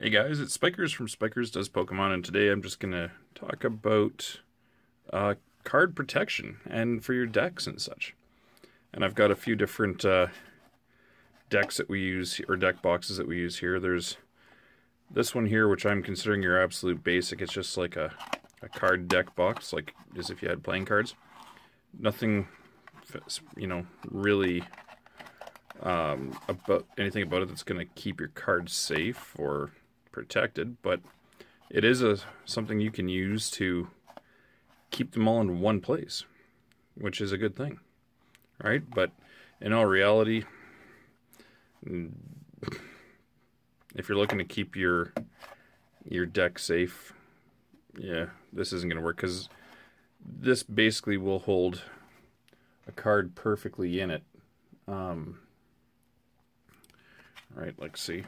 Hey guys, it's Spikers from Spikers Does Pokemon, and today I'm just going to talk about card protection and for your decks and such. And I've got a few different decks that we use, or deck boxes that we use here. There's this one here, which I'm considering your absolute basic. It's just like a card deck box, like as if you had playing cards. Nothing, really about anything about it that's going to keep your cards safe or protected, but it is something you can use to keep them all in one place, which is a good thing, right? But in all reality, if you're looking to keep your deck safe, yeah, this isn't going to work, because this basically will hold a card perfectly in it. Right, like see,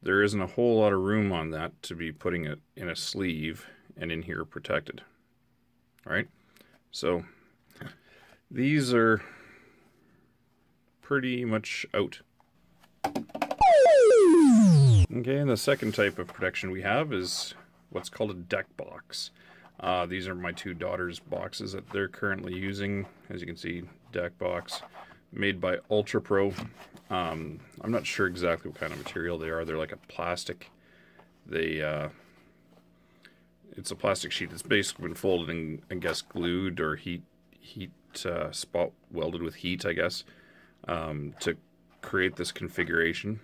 there isn't a whole lot of room on that to be putting it in a sleeve and in here protected. All right, so these are pretty much out. Okay, and the second type of protection we have is what's called a deck box. These are my two daughters' boxes that they're currently using. As you can see, deck box made by Ultra Pro. I'm not sure exactly what kind of material they are. They're like a plastic. It's a plastic sheet that's basically been folded and, I guess, glued or heat spot welded with heat, I guess, to create this configuration.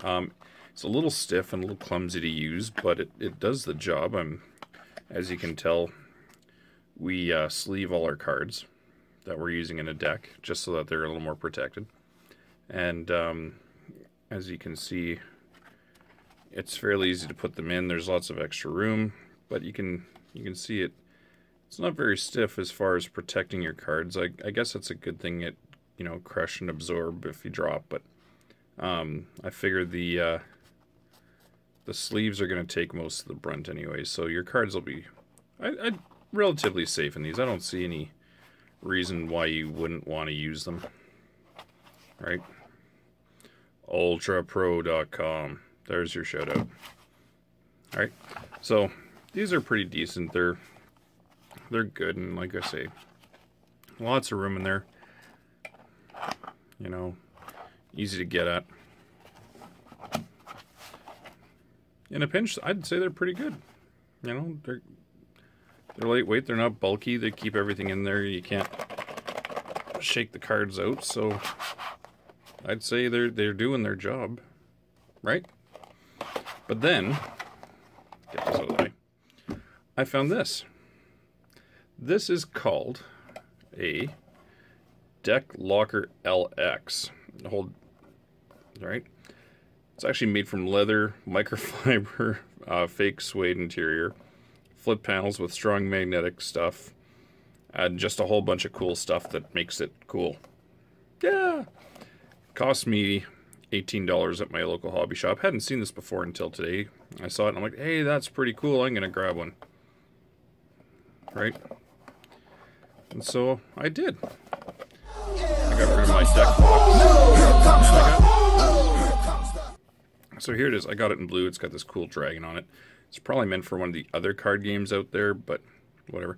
It's a little stiff and a little clumsy to use, but it does the job. As you can tell, we sleeve all our cards that we're using in a deck, just so that they're a little more protected. And as you can see, it's fairly easy to put them in. There's lots of extra room, but you can see it's not very stiff as far as protecting your cards. I guess that's a good thing. It crush and absorb if you drop, but I figure the sleeves are going to take most of the brunt anyway, so your cards will be relatively safe in these. I don't see any reason why you wouldn't want to use them, right? ultrapro.com, there's your shout out. All right, so these are pretty decent. They're good, and like I say, lots of room in there, easy to get at. In a pinch, I'd say they're pretty good. They're lightweight, they're not bulky, they keep everything in there. You can't shake the cards out, so I'd say they're doing their job, right? But then, get this out of the way, I found this. This is called a Deck Locker LX. Hold, right? It's actually made from leather, microfiber, fake suede interior, flip panels with strong magnetic stuff, and just a whole bunch of cool stuff that makes it cool. Yeah! Cost me $18 at my local hobby shop. Hadn't seen this before until today. I saw it and I'm like, hey, that's pretty cool. I'm going to grab one. Right? And so I did. I got rid of my deck box. So here it is. I got it in blue. It's got this cool dragon on it. It's probably meant for one of the other card games out there, but whatever.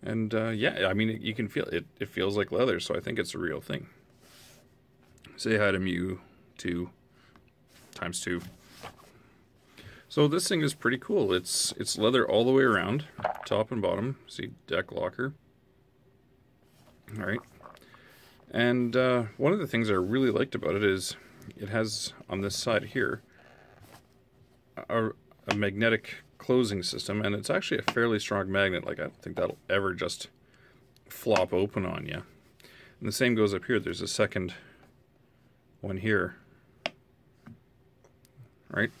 And yeah, I mean, you can feel it. It feels like leather, so I think it's a real thing. Say hi to Mew 2 times 2. So this thing is pretty cool. It's leather all the way around, top and bottom. See, deck locker. All right. And one of the things I really liked about it is it has on this side here a magnetic closing system, and it's actually a fairly strong magnet. Like, I don't think that'll ever just flop open on you. And the same goes up here. There's a second one here, right?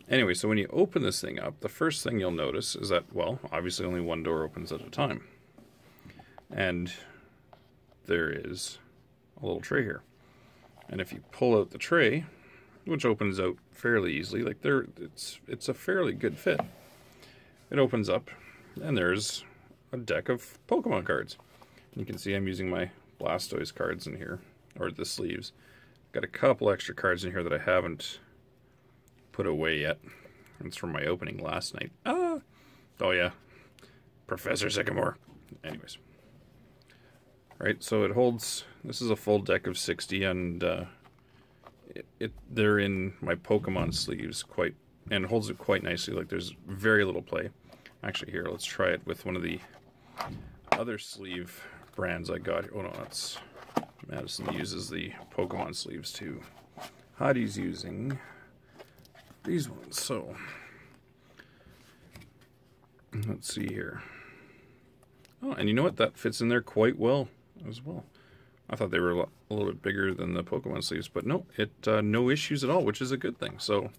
Anyway, so when you open this thing up, the first thing you'll notice is that, well, obviously only one door opens at a time. And there is a little tray here. And if you pull out the tray, which opens out fairly easily, like it's a fairly good fit. It opens up, and there's a deck of Pokemon cards. You can see I'm using my Blastoise cards in here, or the sleeves. Got a couple extra cards in here that I haven't put away yet. It's from my opening last night. Oh yeah, Professor Sycamore. Anyways, right. So it holds. This is a full deck of 60, and they're in my Pokemon sleeves and holds it quite nicely. Like there's very little play. Actually, here, let's try it with one of the other sleeve brands I got. Oh no, that's Madison uses the Pokemon sleeves too. Heidi's using these ones. So let's see here. Oh, and you know what? That fits in there quite well as well. I thought they were a little bit bigger than the Pokemon sleeves, but no, no issues at all, which is a good thing. So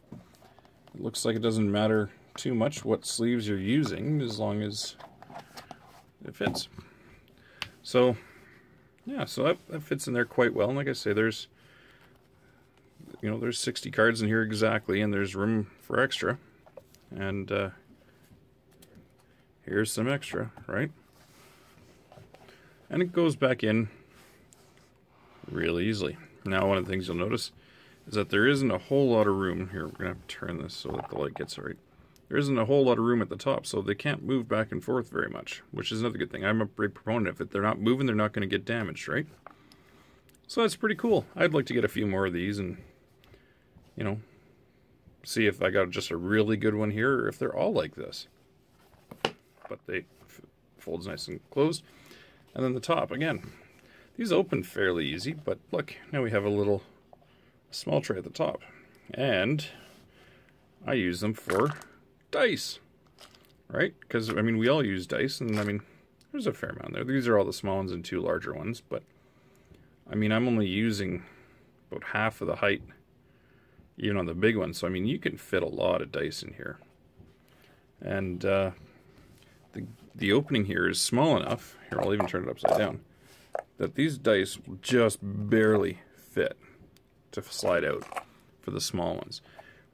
it looks like it doesn't matter too much what sleeves you're using as long as it fits. So yeah, so that fits in there quite well. And like I say, there's 60 cards in here exactly, and there's room for extra. And here's some extra, right? And it goes back in really easily. Now, one of the things you'll notice is that there isn't a whole lot of room. Here, we're going to have to turn this so that the light gets it right. There isn't a whole lot of room at the top, so they can't move back and forth very much, which is another good thing. I'm a big proponent of it. They're not moving, they're not going to get damaged, right? So that's pretty cool. I'd like to get a few more of these and, see if I got just a really good one here or if they're all like this. But they folds nice and closed. And then the top, again, these open fairly easy, but look, now we have a small tray at the top. And I use them for dice, right? Because, I mean, we all use dice, and, I mean, there's a fair amount there. These are all the small ones and 2 larger ones, but, I mean, I'm only using about half of the height, even on the big ones. So, I mean, you can fit a lot of dice in here. And the opening here is small enough, here, I'll even turn it upside down, that these dice will just barely fit to slide out for the small ones,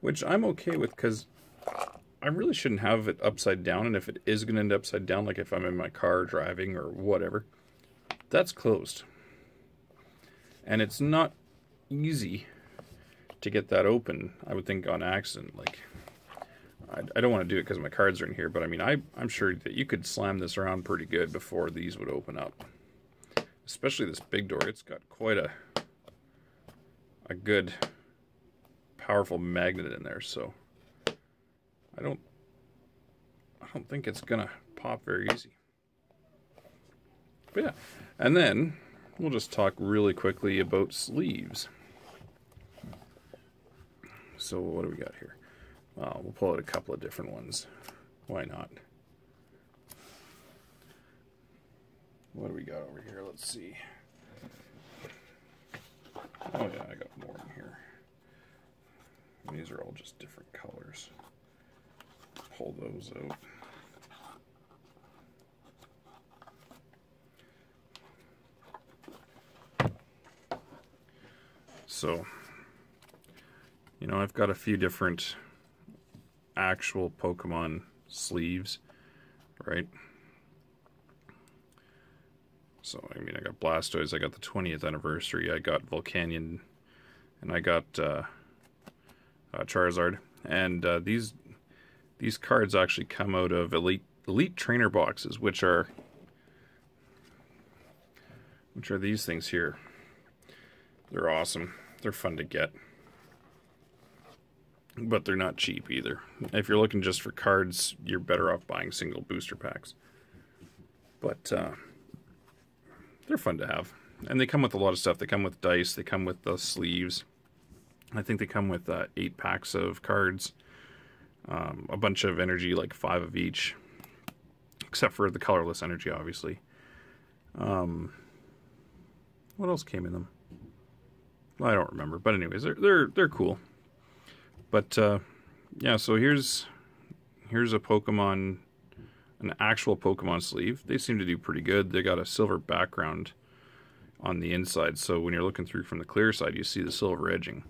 which I'm okay with because I really shouldn't have it upside down, and if it is going to end upside down, like if I'm in my car driving or whatever, that's closed. And it's not easy to get that open, I would think, on accident. Like, I don't want to do it because my cards are in here, but I mean, I'm sure that you could slam this around pretty good before these would open up. Especially this big door, it's got quite a good, powerful magnet in there, so I don't think it's gonna pop very easy. But yeah, and then we'll just talk really quickly about sleeves. So what do we got here? We'll pull out a couple of different ones. Why not? What do we got over here? Let's see. Oh yeah, I got more in here. These are all just different colors. Pull those out. So, I've got a few different actual Pokemon sleeves, right? So, I mean, I got Blastoise, I got the 20th anniversary, I got Volcanion, and I got Charizard. And these cards actually come out of Elite Trainer boxes, which are these things here. They're awesome. They're fun to get. But they're not cheap either. If you're looking just for cards, you're better off buying single booster packs. But they're fun to have. And they come with a lot of stuff. They come with dice. They come with the sleeves. I think they come with 8 packs of cards. A bunch of energy, like 5 of each. Except for the colorless energy, obviously. What else came in them? I don't remember. But anyways, they're cool. But yeah, so here's a Pokemon, an actual Pokemon sleeve. They seem to do pretty good. They got a silver background on the inside, so when you're looking through from the clear side, you see the silver edging.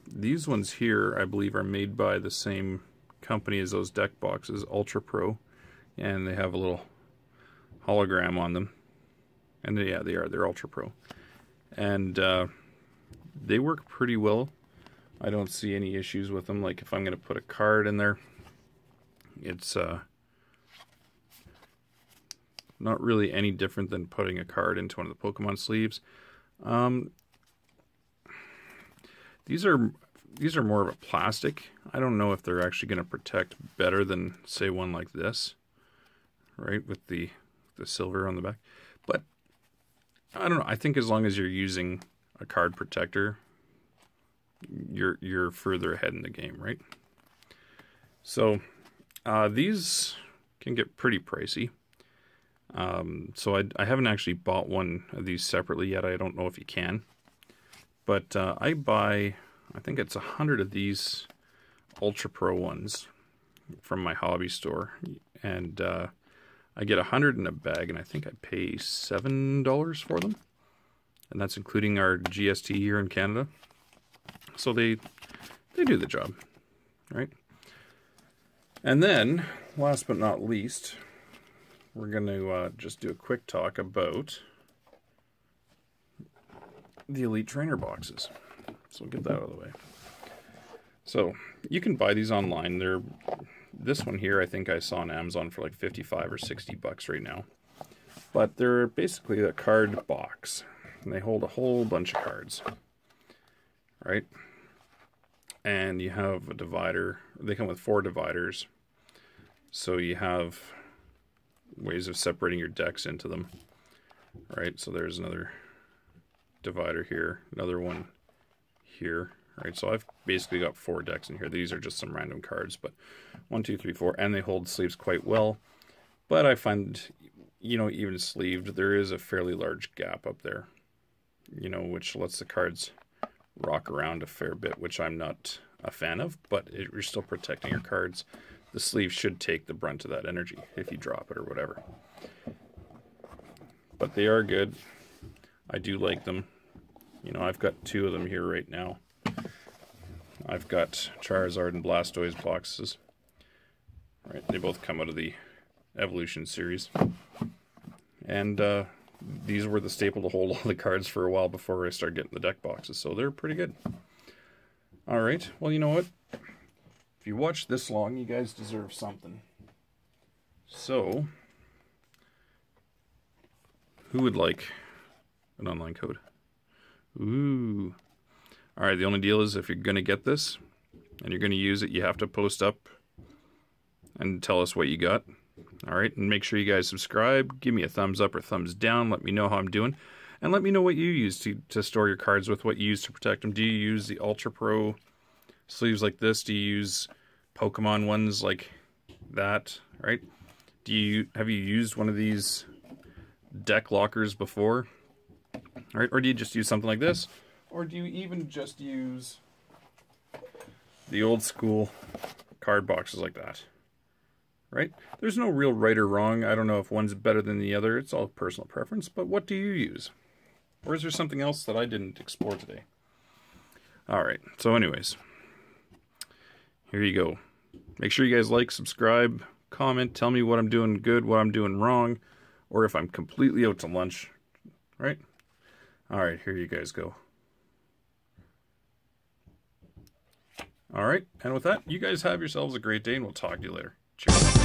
These ones here, I believe, are made by the same company as those deck boxes, Ultra Pro, and they have a little hologram on them. And yeah, they're Ultra Pro. and they work pretty well. I don't see any issues with them. Like if I'm going to put a card in there, it's not really any different than putting a card into one of the Pokemon sleeves. These are more of a plastic. I don't know if they're actually going to protect better than, say, one like this, right, with the silver on the back. But I don't know. I think as long as you're using a card protector, you're further ahead in the game, right? So these can get pretty pricey. So I haven't actually bought one of these separately yet. I don't know if you can. But I buy, I think it's 100 of these Ultra Pro ones from my hobby store. And I get 100 in a bag, and I think I pay $7 for them. And that's including our GST here in Canada. So they do the job, right? And then, last but not least, we're going to just do a quick talk about the Elite Trainer boxes. So we'll get that out of the way. So you can buy these online. This one here I think I saw on Amazon for like 55 or 60 bucks right now. But they're basically a card box. And they hold a whole bunch of cards. Right? And you have a divider. They come with 4 dividers. So you have ways of separating your decks into them. Right? So there's another divider here, another one here. Right? So I've basically got 4 decks in here. These are just some random cards, but 1, 2, 3, 4, and they hold sleeves quite well. But I find, you know, even sleeved, there is a fairly large gap up there, you know, which lets the cards rock around a fair bit, which I'm not a fan of, but you're still protecting your cards. The sleeve should take the brunt of that energy if you drop it or whatever. But they are good. I do like them. You know, I've got 2 of them here right now. I've got Charizard and Blastoise boxes. Right, they both come out of the Evolution series. And these were the staple to hold all the cards for a while before I started getting the deck boxes, so they're pretty good. Alright, well, you know what? If you watch this long, you guys deserve something. So, who would like an online code? Ooh. Alright, the only deal is if you're going to get this, and you're going to use it, you have to post up and tell us what you got. Alright, and make sure you guys subscribe, give me a thumbs up or thumbs down, let me know how I'm doing, and let me know what you use to store your cards with, what you use to protect them. Do you use the Ultra Pro sleeves like this? Do you use Pokemon ones like that, right? Have you used one of these deck lockers before? Alright, or do you just use something like this? Or do you even just use the old school card boxes like that? Right? There's no real right or wrong. I don't know if one's better than the other. It's all personal preference. But what do you use? Or is there something else that I didn't explore today? Alright, so anyways. Here you go. Make sure you guys like, subscribe, comment, tell me what I'm doing good, what I'm doing wrong, or if I'm completely out to lunch. Right? Alright, here you guys go. Alright, and with that, you guys have yourselves a great day, and we'll talk to you later. Cheers.